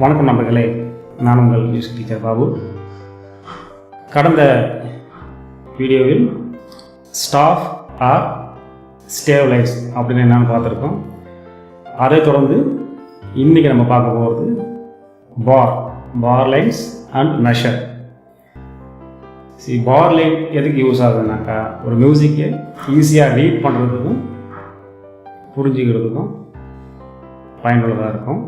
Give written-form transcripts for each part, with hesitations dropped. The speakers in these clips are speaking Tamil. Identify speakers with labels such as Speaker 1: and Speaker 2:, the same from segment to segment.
Speaker 1: வணக்கம் நண்பர்களே, நான் உங்கள் மியூசிக் டீச்சர் பாபு. கடந்த வீடியோவில் ஸ்டாஃப் ஆர் ஸ்டேபிளைஸ் அப்படின்னு என்னென்னு பார்த்துருக்கோம். அதை தொடர்ந்து இன்றைக்கி நம்ம பார்க்க போகிறது bar lines and measure. Bar line எதுக்கு யூஸ் ஆகுதுனாக்கா, ஒரு மியூசிக்கை ஈஸியாக ரீட் பண்ணுறதுக்கும் புரிஞ்சுக்கிறதுக்கும் பயனுள்ளதாக இருக்கும்.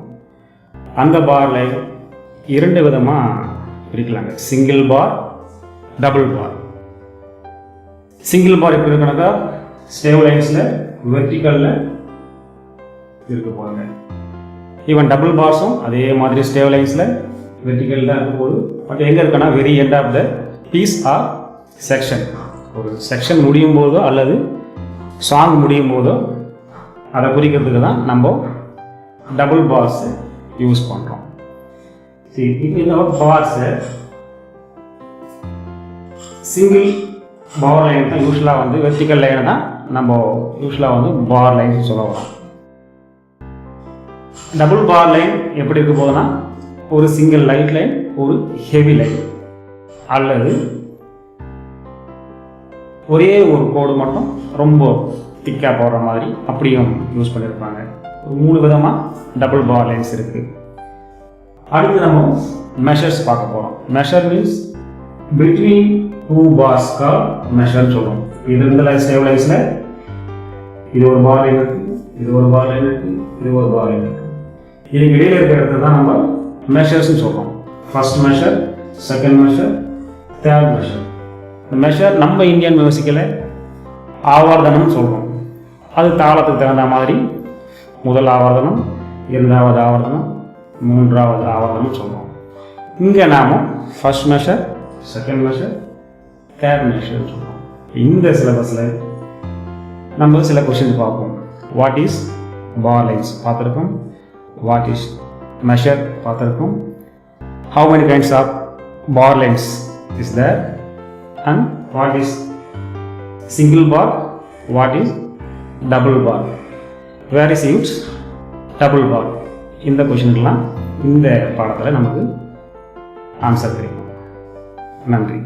Speaker 1: அந்த பார் லைன் இரண்டு விதமாக பிரிக்கலாங்க, சிங்கிள் பார், டபுள் பார். சிங்கிள் பார் எப்படி இருக்குனாக்கா, ஸ்டேபிளைஸில் வெர்டிக்கலில் இருக்க போகிறாங்க. ஈவன் டபுள் பார்ஸும் அதே மாதிரி ஸ்டேபிளைஸில் வெர்டிக்கல் தான் இருக்க போகுது. பட் எங்கே இருக்குன்னா, very end of the piece or section. ஒரு செக்ஷன் முடியும் போதோ அல்லது சாங் முடியும் போதோ அதை குறிக்கிறதுக்கு தான் நம்ம டபுள் பார்ஸ் யூஸ் பண்ணுறோம். இப்போ இந்த பார்ஸை சிங்கிள் பார் லைன் தான் யூஸ்வலாக வந்து வெர்டிக்கல் லைனை தான் நம்ம யூஸ்வலாக வந்து பார் லைன்ஸ் சொல்ல வரோம். டபுள் பார் லைன் எப்படி இருக்க போகுதுன்னா, ஒரு சிங்கிள் லைட் லைன், ஒரு ஹெவி லைன், அல்லது ஒரே ஒரு கோடு மட்டும் ரொம்ப திக்காக போடுற மாதிரி அப்படியும் யூஸ் பண்ணியிருப்பாங்க. ஒரு 3 விதமாக டபுள் பார் லைன்ஸ் இருக்குது. அடுத்து நம்ம மெஷர்ஸ் பார்க்க போகிறோம். Measure means between 2 bars measure சொல்லுவோம். இது இந்த ஸ்டேபிளைஸில் இது ஒரு பார் லைன் இருக்குது, இது ஒரு பார் லைன் இருக்குது, இது ஒரு பார் லைன் இருக்குது. இதுக்கு இடையில் இருக்கிறது தான் நம்ம மெஷர்ஸ்ன்னு சொல்கிறோம். First measure, second measure, third measure. இந்த மெஷர் நம்ம இந்தியன் மியூசிக்கில் ஆவர்த்தனம் சொல்கிறோம். அது தாளத்துக்கு தகுந்த மாதிரி முதல் ஆவர்த்தனம், இரண்டாவது ஆவர்த்தனம், மூன்றாவது ஆவர்த்தனம் சொல்கிறோம். இங்கே நாம் first measure, second measure, third measure சொல்கிறோம். இந்த சிலபஸில் நம்ம சில கொஷின் பார்ப்போம். வாட் இஸ் பார் லைன்ஸ் பார்த்துருக்கோம், வாட் இஸ் மெஷர் பார்த்துருக்கோம், how many kinds of bar lines is there, and what is single bar, what is double bar, where is use double bar. இந்த கொஷினுக்கெல்லாம் இந்த பாடத்தில் நமக்கு ஆன்சர் கிடைக்கும். நன்றி.